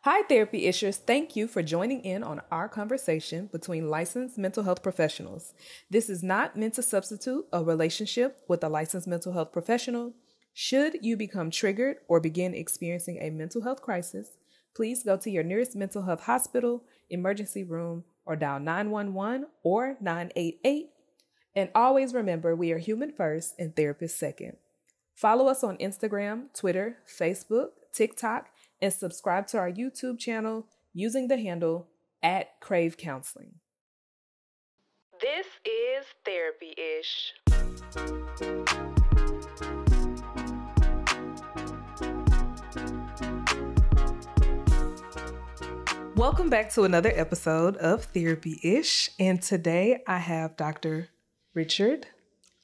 Hi, therapy issuers. Thank you for joining in on our conversation between licensed mental health professionals. This is not meant to substitute a relationship with a licensed mental health professional. Should you become triggered or begin experiencing a mental health crisis, please go to your nearest mental health hospital, emergency room, or dial 911 or 988. And always remember, we are human first and therapist second. Follow us on Instagram, Twitter, Facebook, TikTok, and subscribe to our YouTube channel using the handle @CraveCounseling. This is Therapy-ish. Welcome back to another episode of Therapy-ish. And today I have Dr. Richard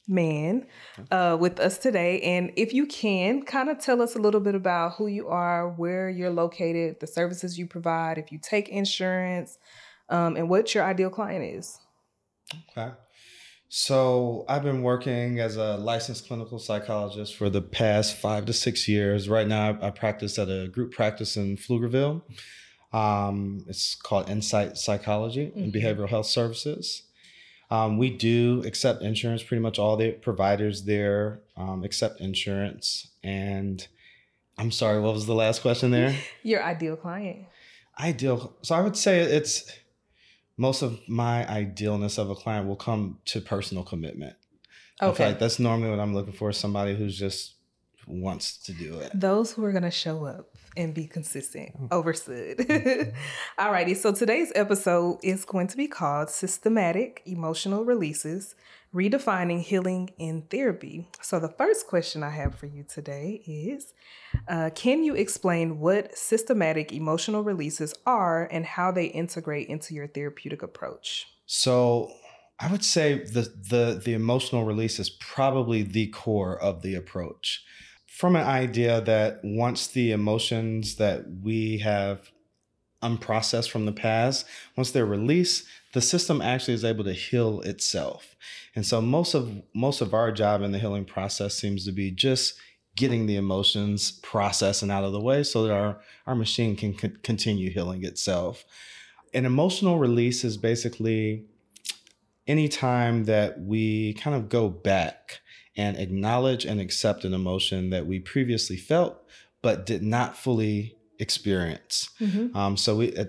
Mann with us today. And if you can, kind of tell us a little bit about who you are, where you're located, the services you provide, if you take insurance, and what your ideal client is. Okay. So I've been working as a licensed clinical psychologist for the past 5 to 6 years. Right now, I practice at a group practice in Pflugerville. It's called Insight Psychology and Behavioral Health Services. We do accept insurance. Pretty much all the providers there accept insurance. And I'm sorry, what was the last question there? Your ideal client. Ideal. So I would say it's most of my idealness of a client will come to personal commitment. Okay. I feel like that's normally what I'm looking for, somebody who's just wants to do it. Those who are going to show up and be consistent. Overstood. Alrighty, so today's episode is going to be called Systematic Emotional Releases, Redefining Healing in Therapy. So the first question I have for you today is, can you explain what systematic emotional releases are and how they integrate into your therapeutic approach? So I would say the emotional release is probably the core of the approach. From an idea that once the emotions that we have unprocessed from the past, once they're released, the system actually is able to heal itself. And so most of our job in the healing process seems to be just getting the emotions processed and out of the way so that our machine can continue healing itself. An emotional release is basically any time that we kind of go back and acknowledge and accept an emotion that we previously felt, but did not fully experience.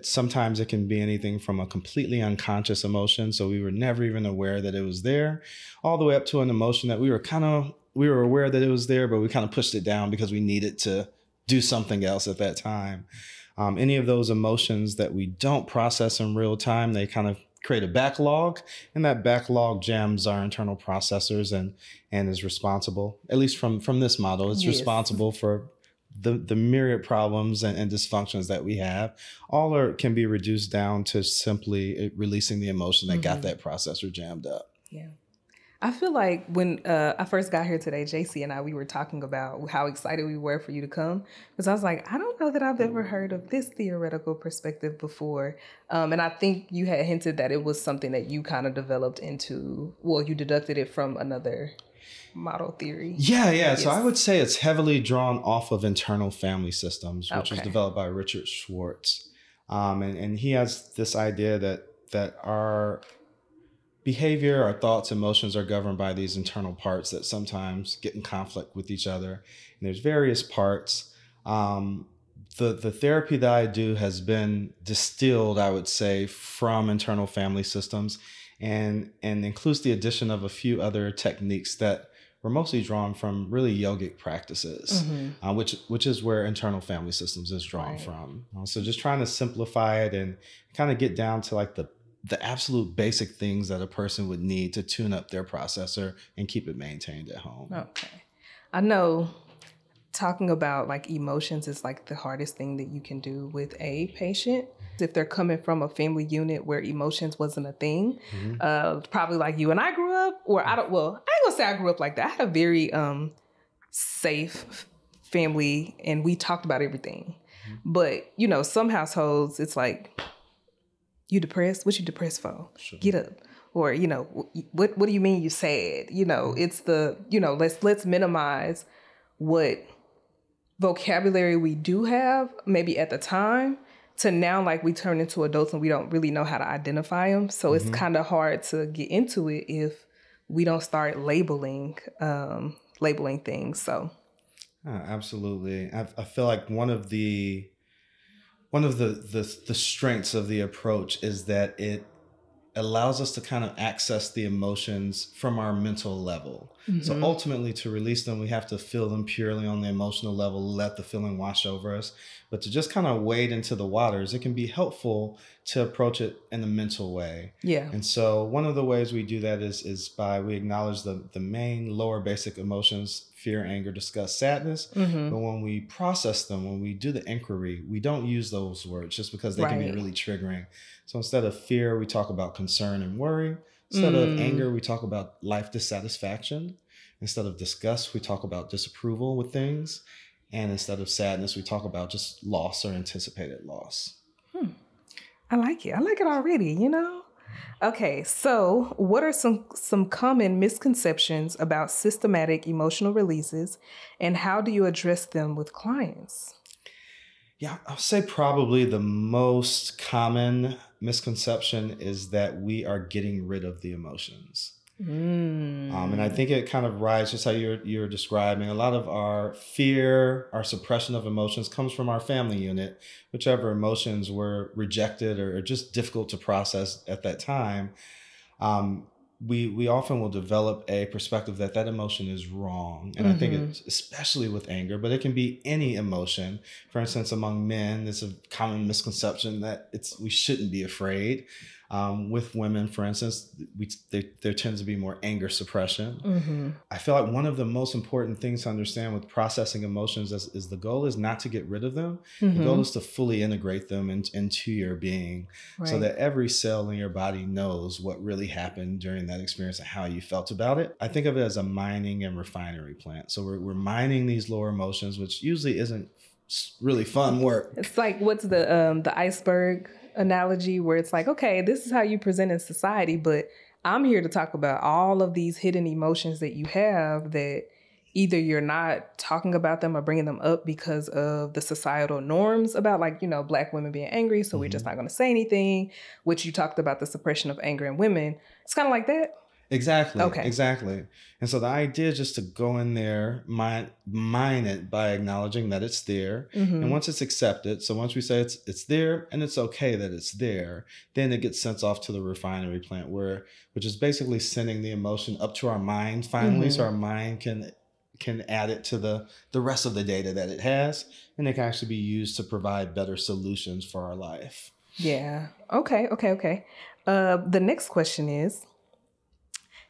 Sometimes it can be anything from a completely unconscious emotion. So we were never even aware that it was there, all the way up to an emotion that we were aware that it was there, but we kind of pushed it down because we needed to do something else at that time. Any of those emotions that we don't process in real time, they kind of create a backlog, and that backlog jams our internal processors and is responsible, at least from this model, it's responsible for the myriad problems and dysfunctions that we have. All can be reduced down to simply releasing the emotion that got that processor jammed up. Yeah. I feel like when I first got here today, JC and we were talking about how excited we were for you to come. Because I was like, I don't know that I've ever heard of this theoretical perspective before. And I think you had hinted that it was something that you kind of developed into, you deducted it from another model theory. Yeah. Yes. So I would say it's heavily drawn off of internal family systems, which was developed by Richard Schwartz. And he has this idea that our behavior, our thoughts, emotions are governed by these internal parts that sometimes get in conflict with each other. And there's various parts. The therapy that I do has been distilled, I would say, from internal family systems and includes the addition of a few other techniques that were mostly drawn from really yogic practices, which is where internal family systems is drawn from. So just trying to simplify it and kind of get down to like the absolute basic things that a person would need to tune up their processor and keep it maintained at home. Okay. I know talking about like emotions is like the hardest thing that you can do with a patient. If they're coming from a family unit where emotions wasn't a thing, probably like you and I grew up, or I ain't gonna say I grew up like that. I had a very safe family and we talked about everything. But, some households, it's like, you depressed? What you depressed for? Sure. Get up. Or, what do you mean you sad? It's the, let's minimize what vocabulary we do have maybe at the time to now, like, we turn into adults and we don't really know how to identify them. So it's kind of hard to get into it if we don't start labeling things. So absolutely. I feel like one of the strengths of the approach is that it allows us to kind of access the emotions from our mental level. So ultimately, to release them, we have to feel them purely on the emotional level, let the feeling wash over us. But to just kind of wade into the waters, it can be helpful to approach it in a mental way. Yeah. And so one of the ways we do that is by we acknowledge the main lower basic emotions: fear, anger, disgust, sadness. But when we process them, when we do the inquiry, we don't use those words just because they can be really triggering. So instead of fear, we talk about concern and worry. Instead of anger, we talk about life dissatisfaction. Instead of disgust, we talk about disapproval with things. And instead of sadness, we talk about just loss or anticipated loss. I like it. I like it already, you know? Okay, so what are some common misconceptions about systematic emotional releases, and how do you address them with clients? Yeah, I'll say probably the most common misconception is that we are getting rid of the emotions. And I think it kind of rides just how you're describing. A lot of our fear, our suppression of emotions comes from our family unit, whichever emotions were rejected or just difficult to process at that time. We often will develop a perspective that emotion is wrong. And I think it's especially with anger, but it can be any emotion. For instance, among men, there's a common misconception that we shouldn't be afraid. With women, for instance, there tends to be more anger suppression. I feel like one of the most important things to understand with processing emotions is the goal is not to get rid of them. The goal is to fully integrate them into your being, so that every cell in your body knows what really happened during that experience and how you felt about it. I think of it as a mining and refinery plant. So we're mining these lower emotions, which usually isn't really fun work. It's like, what's the iceberg analogy, where it's like, okay, this is how you present in society, but I'm here to talk about all of these hidden emotions that you have that either you're not talking about them or bringing them up because of the societal norms about, like, you know, Black women being angry, so we're just not going to say anything, which you talked about the suppression of anger in women. It's kind of like that. Exactly. Okay. Exactly. And so the idea is just to go in there, mine it by acknowledging that it's there. And once it's accepted, so once we say it's there and it's okay that it's there, then it gets sent off to the refinery plant, which is basically sending the emotion up to our mind finally, so our mind can add it to the rest of the data that it has, and it can actually be used to provide better solutions for our life. Yeah. Okay. The next question is,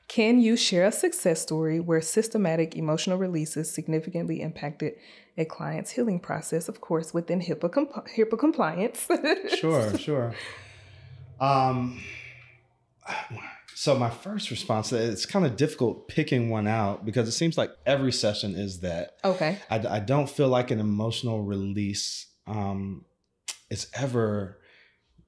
can you share a success story where systematic emotional releases significantly impacted a client's healing process, of course, within HIPAA compliance? Sure. So my first response, it's kind of difficult picking one out because it seems like every session is that. Okay. I don't feel like an emotional release is ever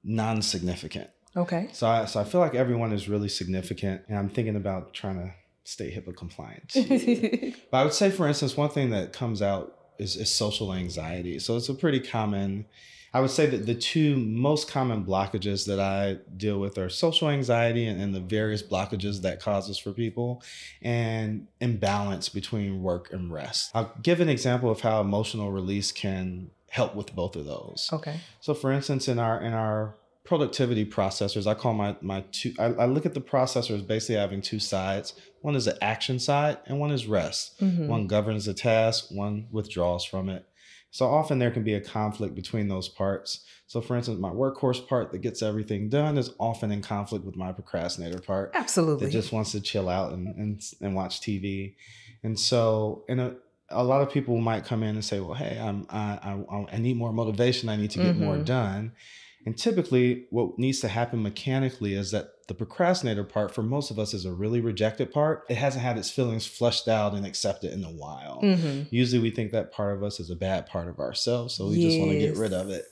non-significant. Okay. So I feel like everyone is really significant, and I'm thinking about trying to stay HIPAA compliant too. But I would say, for instance, one thing that comes out is social anxiety. So it's a pretty common, I would say that the two most common blockages that I deal with are social anxiety and the various blockages that causes for people, and imbalance between work and rest. I'll give an example of how emotional release can help with both of those. Okay. So for instance, in our productivity processors, I call my two, I look at the processors basically having two sides. One is the action side and one is rest. One governs the task, one withdraws from it. So often there can be a conflict between those parts. So for instance, my workhorse part that gets everything done is often in conflict with my procrastinator part. Absolutely. That just wants to chill out and watch TV. And so a lot of people might come in and say, well, hey, I need more motivation. I need to get more done. And typically what needs to happen mechanically is that the procrastinator part for most of us is a really rejected part. It hasn't had its feelings flushed out and accepted in a while. Usually we think that part of us is a bad part of ourselves. So we just want to get rid of it.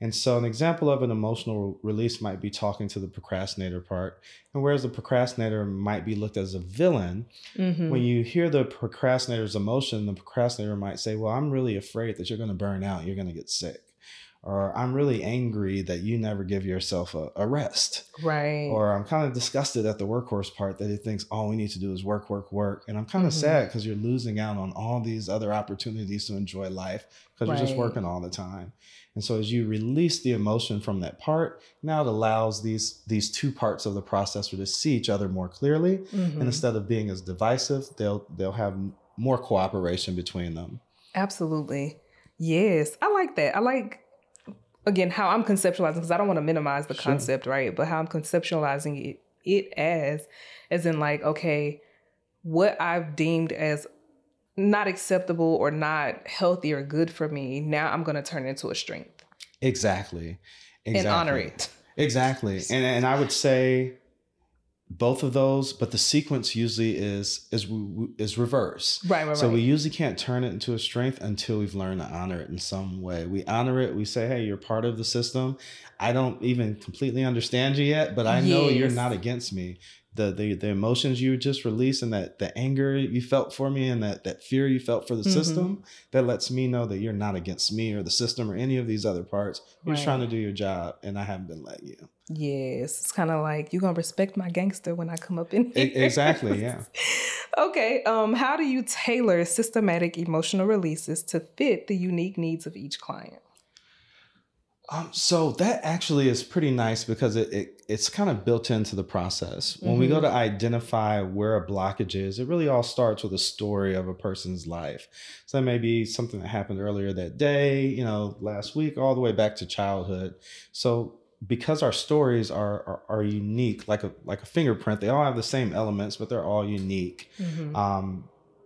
And so an example of an emotional release might be talking to the procrastinator part. And whereas the procrastinator might be looked as a villain, when you hear the procrastinator's emotion, the procrastinator might say, well, I'm really afraid that you're going to burn out. You're going to get sick. or I'm really angry that you never give yourself a rest. Right. Or I'm kind of disgusted at the workhorse part that he thinks all we need to do is work, work, work. And I'm kind of sad because you're losing out on all these other opportunities to enjoy life because you're just working all the time. And so as you release the emotion from that part, now it allows these two parts of the processor to see each other more clearly. And instead of being as divisive, they'll have more cooperation between them. Absolutely. Yes. I like that. I like, again, how I'm conceptualizing, because I don't want to minimize the concept, right? But how I'm conceptualizing it as in like, okay, what I've deemed as not acceptable or not healthy or good for me, now I'm going to turn it into a strength. Exactly. And honor it. Exactly. And I would say both of those, but the sequence usually is reverse. Right. So we usually can't turn it into a strength until we've learned to honor it in some way. We honor it. We say, hey, you're part of the system. I don't even completely understand you yet, but I know you're not against me. The emotions you just released and that the anger you felt for me and that fear you felt for the system, that lets me know that you're not against me or the system or any of these other parts. You're just trying to do your job and I haven't been letting you. Yes. It's kind of like, you're going to respect my gangster when I come up in here. Exactly. Yeah. Okay. How do you tailor systematic emotional releases to fit the unique needs of each client? So that actually is pretty nice because it's kind of built into the process. When we go to identify where a blockage is, it really all starts with a story of a person's life. So that may be something that happened earlier that day, last week, all the way back to childhood. So because our stories are unique, like a fingerprint, they all have the same elements, but they're all unique. The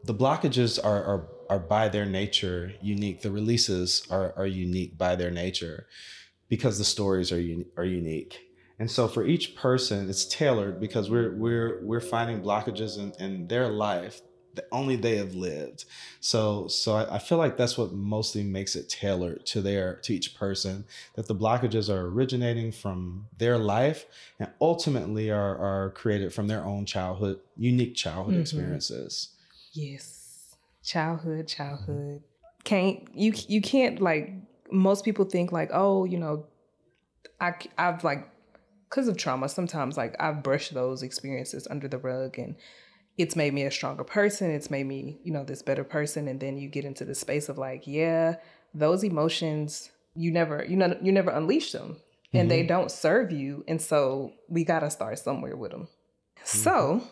blockages are by their nature unique. The releases are unique by their nature because the stories are unique. And so for each person, it's tailored because we're finding blockages in their life that only they have lived. So I feel like that's what mostly makes it tailored to each person, that the blockages are originating from their life and ultimately are created from their own unique childhood experiences. Yes. Childhood. You can't like, most people think like, oh, I've like, because of trauma, sometimes like I've brushed those experiences under the rug and it's made me a stronger person. It's made me, this better person. And then you get into the space of like, yeah, those emotions, you never unleash them and they don't serve you. And so we got to start somewhere with them. So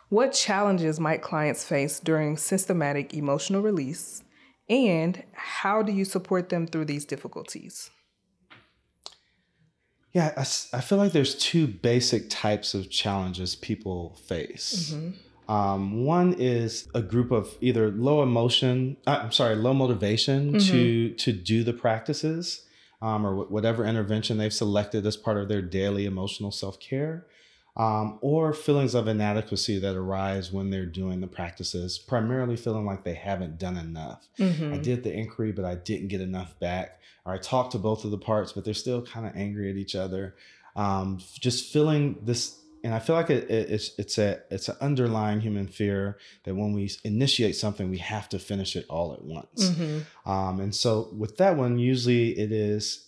what challenges might clients face during systematic emotional release, and how do you support them through these difficulties? Yeah, I feel like there's two basic types of challenges people face. One is a group of either low motivation to do the practices or whatever intervention they've selected as part of their daily emotional self-care. Or feelings of inadequacy that arise when they're doing the practices, primarily feeling like they haven't done enough. I did the inquiry, but I didn't get enough back. Or I talked to both of the parts, but they're still kind of angry at each other. Just feeling this, and I feel like it's an underlying human fear that when we initiate something, we have to finish it all at once. And so with that one, usually it is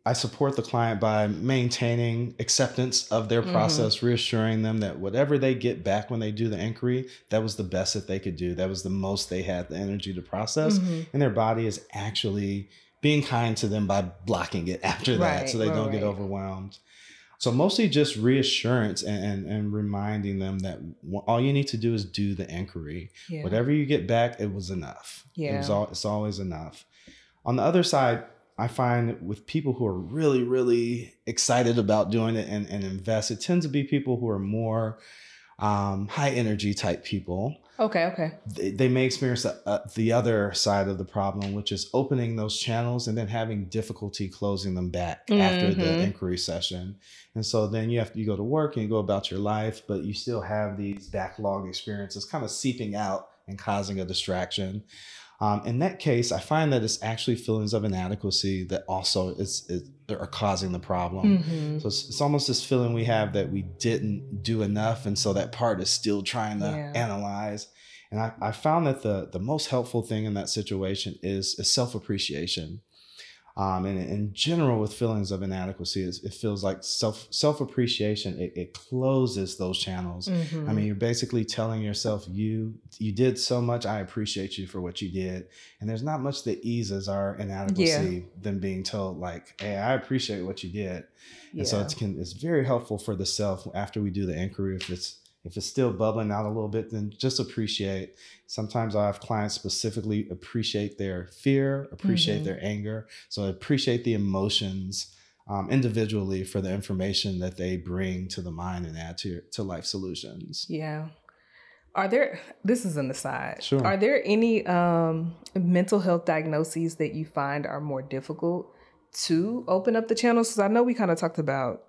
I support the client by maintaining acceptance of their process, reassuring them that whatever they get back when they do the inquiry, that was the best that they could do. That was the most they had the energy to process. And their body is actually being kind to them by blocking it after that so they don't get overwhelmed. So mostly just reassurance and reminding them that all you need to do is do the inquiry. Whatever you get back, it was enough. It's always enough. On the other side, I find with people who are really, really excited about doing it and invest, it tends to be people who are more high energy type people. Okay. They may experience the other side of the problem, which is opening those channels and then having difficulty closing them back after the inquiry session. And so then you go to work and you go about your life, but you still have these backlog experiences kind of seeping out and causing a distraction. In that case, I find that it's actually feelings of inadequacy that also are causing the problem. So it's almost this feeling we have that we didn't do enough. And so that part is still trying to analyze. And I found that the most helpful thing in that situation is self-appreciation. And in general, with feelings of inadequacy, it feels like self appreciation. It closes those channels. I mean, you're basically telling yourself, you did so much. I appreciate you for what you did. And there's not much that eases our inadequacy than being told, like, hey, I appreciate what you did. And so it's very helpful for the self after we do the inquiry. If it's still bubbling out a little bit, then just appreciate. Sometimes I have clients specifically appreciate their fear, appreciate their anger. So appreciate the emotions individually for the information that they bring to the mind and add to life solutions. Yeah. This is an aside. Sure. Are there any mental health diagnoses that you find are more difficult to open up the channels? Because I know we kind of talked about,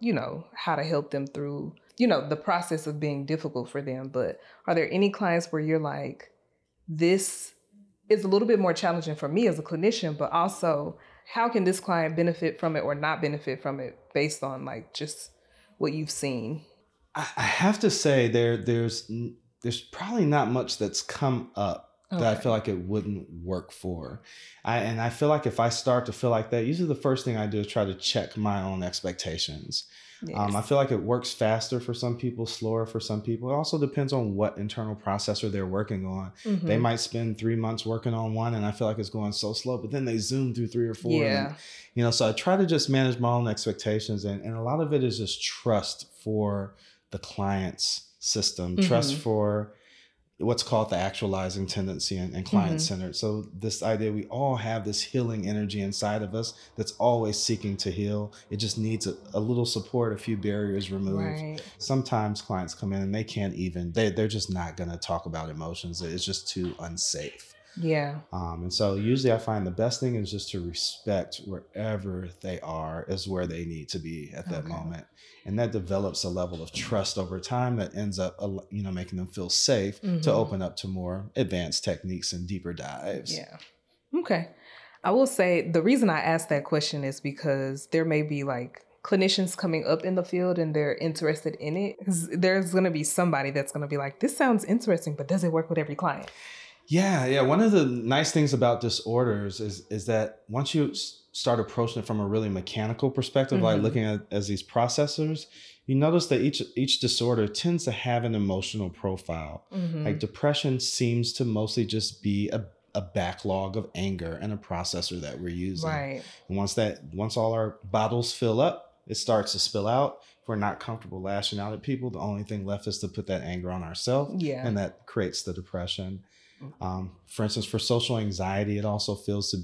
how to help them through, the process of being difficult for them. But are there any clients where you're like, this is a little bit more challenging for me as a clinician, but also how can this client benefit from it or not benefit from it based on like just what you've seen? I have to say there's probably not much that's come up that I feel like it wouldn't work for. I feel like if I start to feel like that, usually the first thing I do is try to check my own expectations. Yes. I feel like it works faster for some people, slower for some people. It also depends on what internal processor they're working on. They might spend 3 months working on one and I feel like it's going so slow, but then they zoom through 3 or 4. Yeah. And, so I try to just manage my own expectations. And a lot of it is just trust for the client's system, trust for what's called the actualizing tendency and client-centered. So this idea, we all have this healing energy inside of us that's always seeking to heal. It just needs a little support, a few barriers removed. Right. Sometimes clients come in and they can't even, they're just not going to talk about emotions. It's just too unsafe. Yeah. And so usually I find the best thing is just to respect wherever they are is where they need to be at that moment. And that develops a level of trust over time that ends up, making them feel safe to open up to more advanced techniques and deeper dives. Yeah. Okay. I will say the reason I asked that question is because there may be like clinicians coming up in the field and they're interested in it. There's going to be somebody that's going to be like, this sounds interesting, but does it work with every client? Yeah. One of the nice things about disorders is that once you start approaching it from a really mechanical perspective, like looking at as these processors, you notice that each disorder tends to have an emotional profile. Like depression seems to mostly just be a backlog of anger and a processor that we're using. Right. And once all our bottles fill up, it starts to spill out. If we're not comfortable lashing out at people, the only thing left is to put that anger on ourselves. Yeah. And that creates the depression. For instance, for social anxiety, it also feels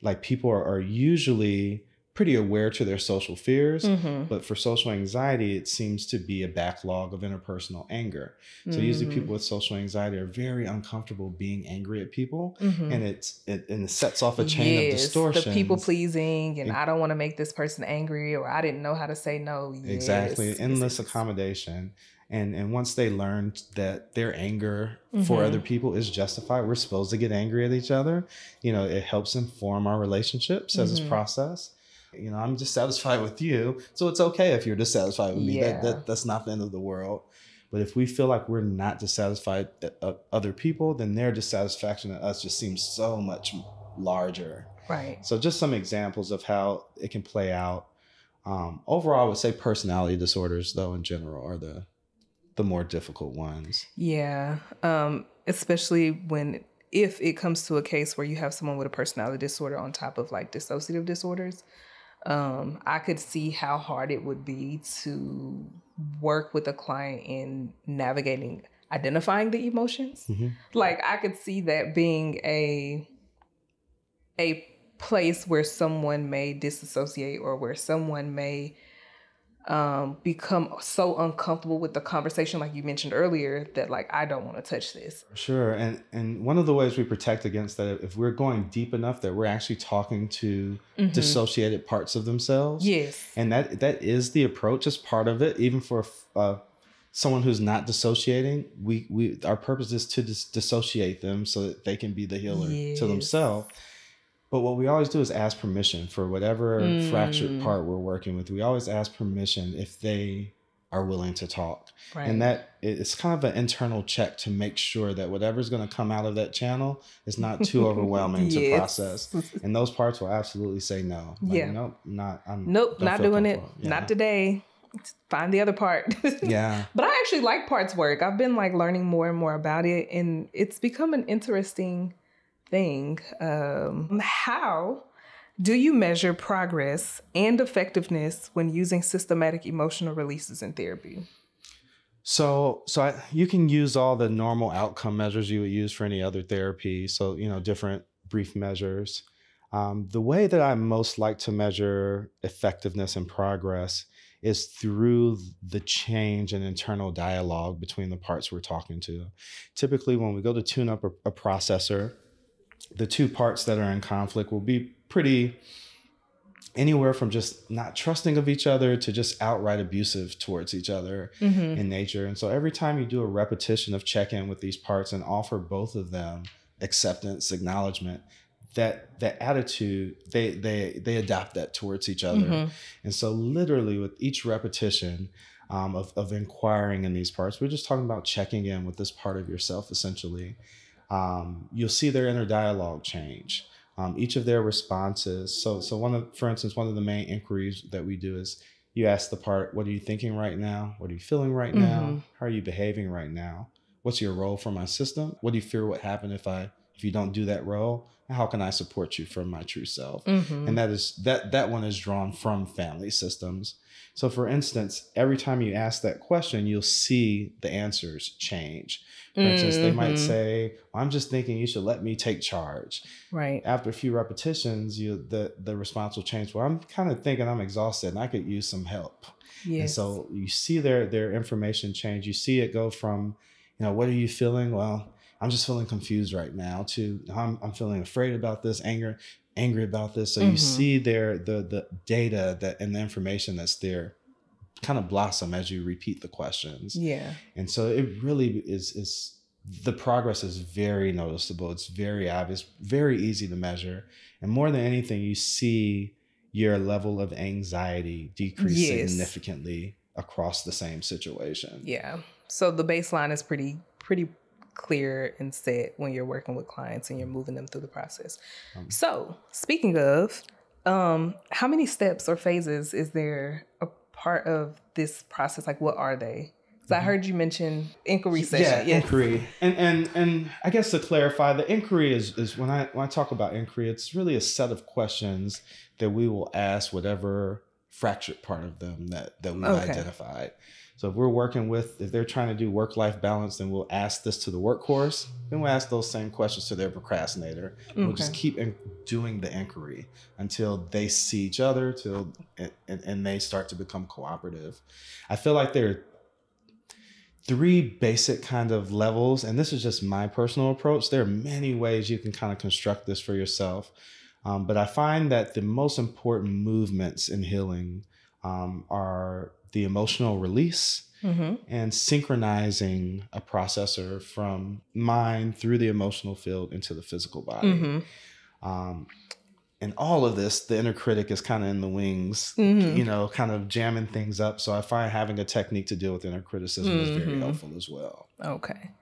like people are usually pretty aware to their social fears, but for social anxiety, it seems to be a backlog of interpersonal anger. So usually people with social anxiety are very uncomfortable being angry at people, and it sets off a chain of distortion. The people pleasing, and I don't want to make this person angry, or I didn't know how to say no. Exactly, endless accommodation. And once they learn that their anger for other people is justified, we're supposed to get angry at each other. It helps inform our relationships as this process. I'm dissatisfied with you, so it's okay if you're dissatisfied with me. That's not the end of the world. But if we feel like we're not dissatisfied at other people, then their dissatisfaction at us just seems so much larger. Right. So just some examples of how it can play out. Overall, I would say personality disorders, though, in general, are the more difficult ones. Yeah. Especially if it comes to a case where you have someone with a personality disorder on top of like dissociative disorders, I could see how hard it would be to work with a client in identifying the emotions. Like I could see that being a place where someone may disassociate or where someone may become so uncomfortable with the conversation, like you mentioned earlier, that like, I don't want to touch this. Sure. And one of the ways we protect against that, if we're going deep enough that we're actually talking to dissociated parts of themselves. Yes. And that is the approach as part of it. Even for someone who's not dissociating, our purpose is to dissociate them so that they can be the healer to themselves. But what we always do is ask permission for whatever fractured part we're working with. We always ask permission if they are willing to talk. Right. And that it's kind of an internal check to make sure that whatever's going to come out of that channel is not too overwhelming to process. And those parts will absolutely say no. Like, nope, not doing it. Yeah. Not today. Find the other part. Yeah. But I actually like parts work. I've been like learning more and more about it, and it's become an interesting thing. How do you measure progress and effectiveness when using systematic emotional releases in therapy? So you can use all the normal outcome measures you would use for any other therapy. So, different brief measures. The way that I most like to measure effectiveness and progress is through the change in internal dialogue between the parts we're talking to. Typically, when we go to tune up a processor, the two parts that are in conflict will be pretty anywhere from just not trusting of each other to just outright abusive towards each other in nature. And so every time you do a repetition of check-in with these parts and offer both of them acceptance, acknowledgement, that attitude, they adopt that towards each other. And so literally with each repetition of inquiring in these parts, we're just talking about checking in with this part of yourself, essentially. You'll see their inner dialogue change. Each of their responses. So for instance, one of the main inquiries that we do is you ask the part, what are you thinking right now? What are you feeling right now? How are you behaving right now? What's your role for my system? What do you fear would happen if you don't do that role? How can I support you from my true self? And that one is drawn from family systems. So for instance, every time you ask that question, you'll see the answers change. For instance, they might say, I'm just thinking you should let me take charge. Right. After a few repetitions, the response will change. Well, I'm kind of thinking I'm exhausted and I could use some help. Yes. And so you see their information change. You see it go from, what are you feeling? Well, I'm just feeling confused right now to I'm feeling afraid about this, angry about this. So you see the data and the information that's there kind of blossom as you repeat the questions. Yeah. And so it really is the progress is very noticeable. It's very obvious, very easy to measure. And more than anything, you see your level of anxiety decrease significantly across the same situation. Yeah. So the baseline is pretty clear and set when you're working with clients and you're moving them through the process. So speaking of, how many steps or phases is there a part of this process? Like, what are they? Because I heard you mention inquiry session. Yeah, inquiry. And I guess to clarify, the inquiry is when I talk about inquiry, it's really a set of questions that we will ask whatever fractured part of them that we've identified. So if they're trying to do work-life balance, then we'll ask this to the workhorse. Then we'll ask those same questions to their procrastinator. We'll just keep doing the inquiry until they see each other, and they start to become cooperative. I feel like there are 3 basic kind of levels, and this is just my personal approach. There are many ways you can kind of construct this for yourself. But I find that the most important movements in healing are the emotional release and synchronizing a processor from mind through the emotional field into the physical body. And all of this, the inner critic is kind of in the wings, kind of jamming things up. So I find having a technique to deal with inner criticism is very helpful as well. Okay.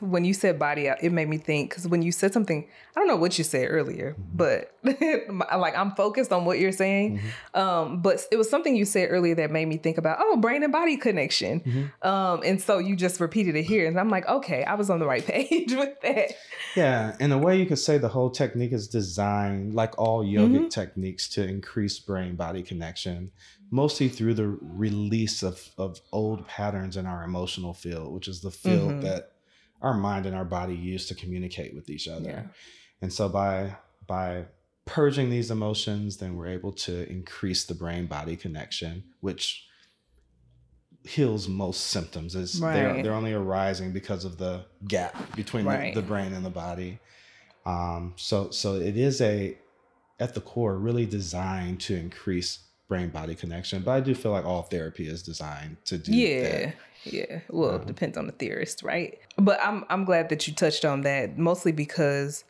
When you said body, it made me think, because when you said something, I don't know what you said earlier, but like I'm focused on what you're saying. But it was something you said earlier that made me think about, brain and body connection. And so you just repeated it here. And I'm like, okay, I was on the right page with that. Yeah. In a way, you could say the whole technique is designed, like all yogic techniques, to increase brain-body connection, mostly through the release of old patterns in our emotional field, which is the field that our mind and our body use to communicate with each other. Yeah. And so by purging these emotions, then we're able to increase the brain-body connection, which heals most symptoms. They're only arising because of the gap between the brain and the body. So it is at the core really designed to increase brain-body connection, but I do feel like all therapy is designed to do that. Yeah. Well, it depends on the theorist, right? But I'm glad that you touched on that, mostly because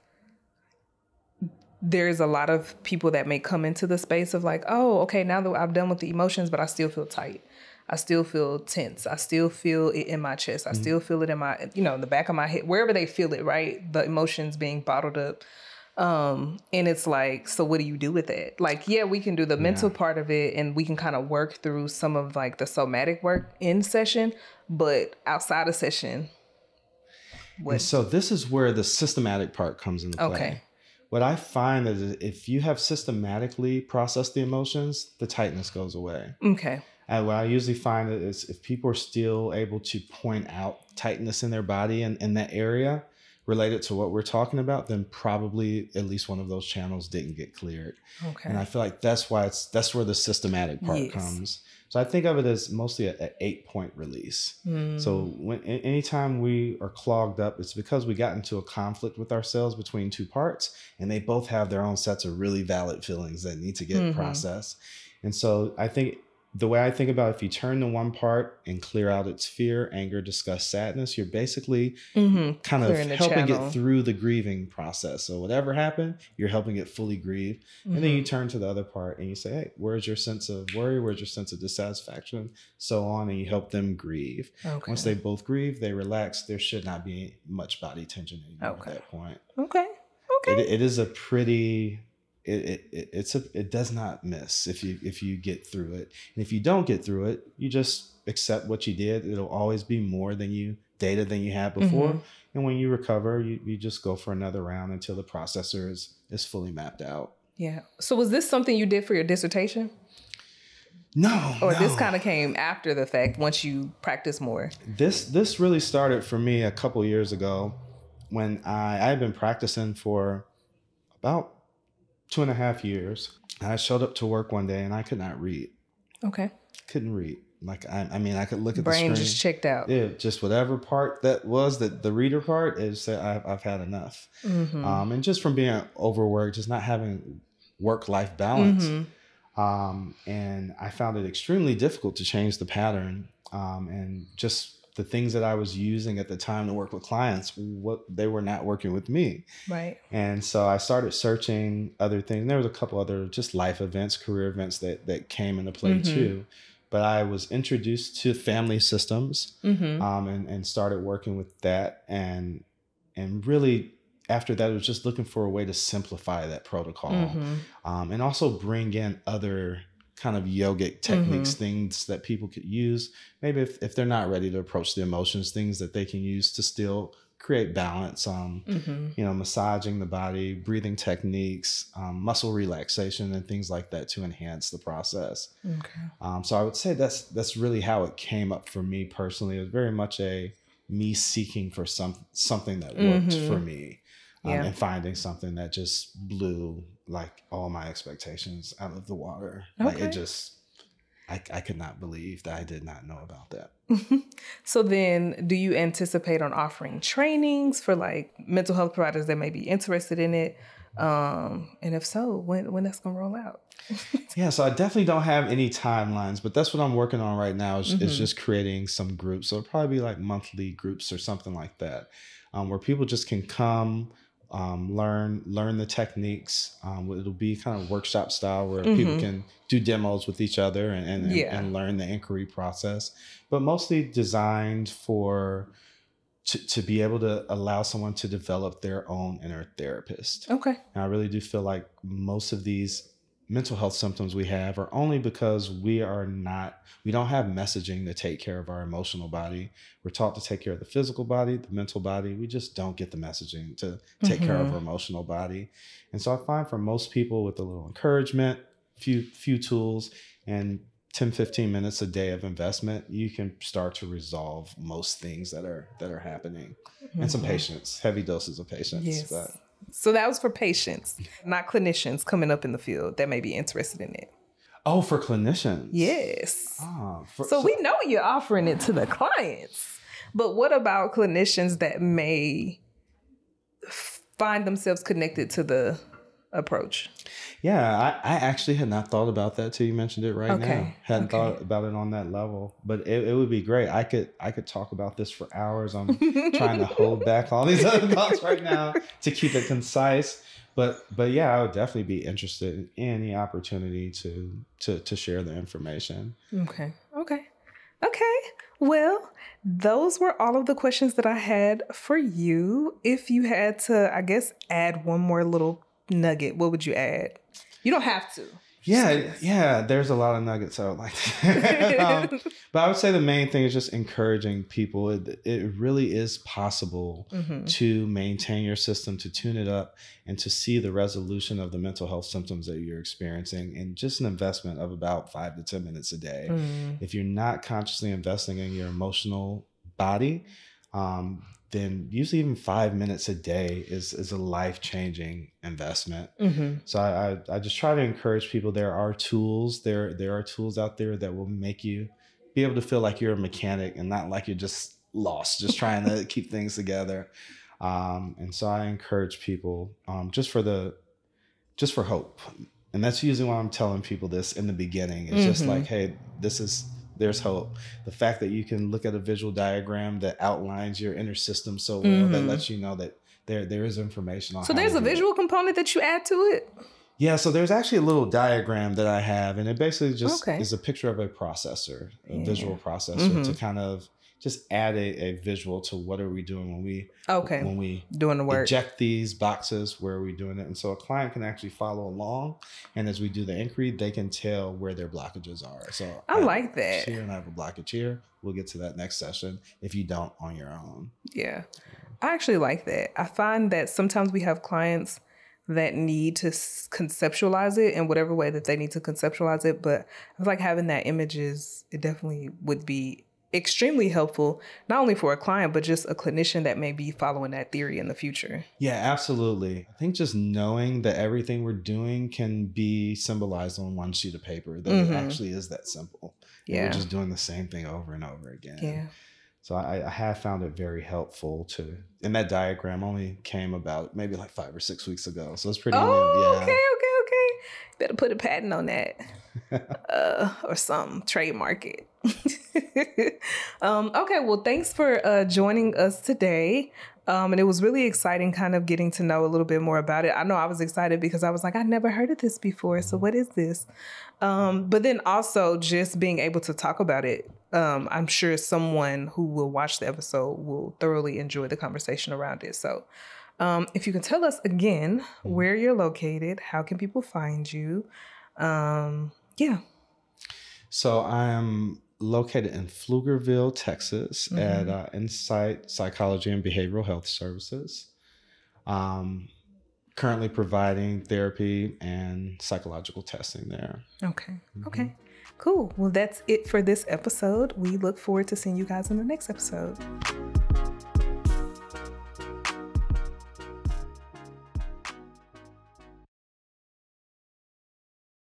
there's a lot of people that may come into the space of like, oh, okay, now that I've done with the emotions, but I still feel tight. I still feel tense. I still feel it in my chest. I still feel it in my, the back of my head, wherever they feel it, right? The emotions being bottled up. And it's like, so what do you do with it? Like, yeah, we can do the mental part of it and we can kind of work through some of like the somatic work in session, but outside of session, what? And so this is where the systematic part comes into play. Okay. What I find is if you have systematically processed the emotions, the tightness goes away. Okay. And what I usually find is if people are still able to point out tightness in their body and in that area related to what we're talking about, then probably at least one of those channels didn't get cleared. Okay. And I feel like that's where the systematic part comes. So I think of it as mostly an 8-point release. So anytime we are clogged up, it's because we got into a conflict with ourselves between two parts, and they both have their own sets of really valid feelings that need to get processed. And so I think the way I think about it, if you turn to one part and clear out its fear, anger, disgust, sadness, you're basically kind of helping it through the grieving process. So whatever happened, you're helping it fully grieve. And then you turn to the other part and you say, hey, where's your sense of worry? Where's your sense of dissatisfaction? So on, and you help them grieve. Okay. Once they both grieve, they relax. There should not be much body tension anymore at that point. Okay. It is a pretty... It does not miss if you get through it. And if you don't get through it, you just accept what you did. It'll always be more data than you had before. And when you recover, you just go for another round until the processor is fully mapped out. Yeah. So was this something you did for your dissertation? No. Or this kind of came after the fact once you practiced more? This really started for me a couple years ago when I had been practicing for about 2.5 years. I showed up to work one day and I could not read. Okay. Couldn't read. Like, I mean, I could look at the screen. Brain just checked out. Yeah, just whatever part that was, the reader part, is I've had enough. And just from being overworked, just not having work-life balance. And I found it extremely difficult to change the pattern. And just the things that I was using at the time to work with clients, they were not working with me. Right. And so I started searching other things. There was a couple other just life events, career events that came into play too. But I was introduced to family systems and started working with that. And really after that, it was just looking for a way to simplify that protocol and also bring in other kind of yogic techniques, things that people could use. Maybe if they're not ready to approach the emotions, things that they can use to still create balance, massaging the body, breathing techniques, muscle relaxation and things like that to enhance the process. Okay. So I would say that's really how it came up for me personally. It was very much me seeking for something that worked for me. And finding something that just blew like all my expectations out of the water. Okay. Like it just, I could not believe that I did not know about that. So then do you anticipate on offering trainings for like mental health providers that may be interested in it? And if so, when that's going to roll out? Yeah, so I definitely don't have any timelines, but that's what I'm working on right now is just creating some groups. So it'll probably be like monthly groups or something like that, where people just can come, learn the techniques. It'll be kind of workshop style where people can do demos with each other and learn the inquiry process, but mostly designed to be able to allow someone to develop their own inner therapist. Okay. And I really do feel like most of these mental health symptoms we have are only because we don't have messaging to take care of our emotional body. We're taught to take care of the physical body, the mental body. We just don't get the messaging to take care of our emotional body. And so I find for most people with a little encouragement, few tools, and 10, 15 minutes a day of investment, you can start to resolve most things that are happening. And some patience, heavy doses of patience. Yes. But so that was for patients, not clinicians coming up in the field that may be interested in it. Oh, for clinicians? Yes. So we know you're offering it to the clients, but what about clinicians that may find themselves connected to the approach? Yeah, I actually had not thought about that till you mentioned it now. Hadn't thought about it on that level, but it would be great. I could talk about this for hours. I'm trying to hold back all these other thoughts right now to keep it concise. But yeah, I would definitely be interested in any opportunity to share the information. Okay. Okay. Well, those were all of the questions that I had for you. If you had to, I guess, add one more little nugget, what would you add? You don't have to. Yeah, there's a lot of nuggets I would like to. But I would say the main thing is just encouraging people. It really is possible to maintain your system, to tune it up, and to see the resolution of the mental health symptoms that you're experiencing in just an investment of about 5 to 10 minutes a day. If you're not consciously investing in your emotional body, then usually even 5 minutes a day is a life-changing investment. So I just try to encourage people. There are tools. There are tools out there that will make you be able to feel like you're a mechanic and not like you're just lost, just trying to keep things together. And so I encourage people just for hope. And that's usually why I'm telling people this in the beginning. It's just like, hey, there's hope. The fact that you can look at a visual diagram that outlines your inner system so well, that lets you know that there is information on. So there's a visual component that you add to it? Yeah, so there's actually a little diagram that I have, and it basically just is a picture of a processor, a visual processor, to kind of just add a visual to what are we doing when we doing the work, eject these boxes, where are we doing it. And so a client can actually follow along, and as we do the inquiry, they can tell where their blockages are. So I like that. Here, and I have a blockage here. We'll get to that next session if you don't on your own. Yeah, I actually like that. I find that sometimes we have clients that need to conceptualize it in whatever way that they need to conceptualize it. But I feel like having that it definitely would be extremely helpful, not only for a client, but just a clinician that may be following that theory in the future. Yeah, absolutely. I think just knowing that everything we're doing can be symbolized on one sheet of paper, that it actually is that simple. Yeah. And we're just doing the same thing over and over again. Yeah. So I have found it very helpful and that diagram only came about maybe like 5 or 6 weeks ago. So it's pretty new. Yeah. Okay. Better put a patent on that or some trademark it. Okay, well, thanks for joining us today. And it was really exciting kind of getting to know a little bit more about it. I know I was excited because I was like, I never heard of this before. So what is this? But then also just being able to talk about it. I'm sure someone who will watch the episode will thoroughly enjoy the conversation around it. So if you can tell us again where you're located, how can people find you? Yeah. So I am located in Pflugerville, Texas at Insight Psychology and Behavioral Health Services. Currently providing therapy and psychological testing there. Okay. Cool. Well, that's it for this episode. We look forward to seeing you guys in the next episode.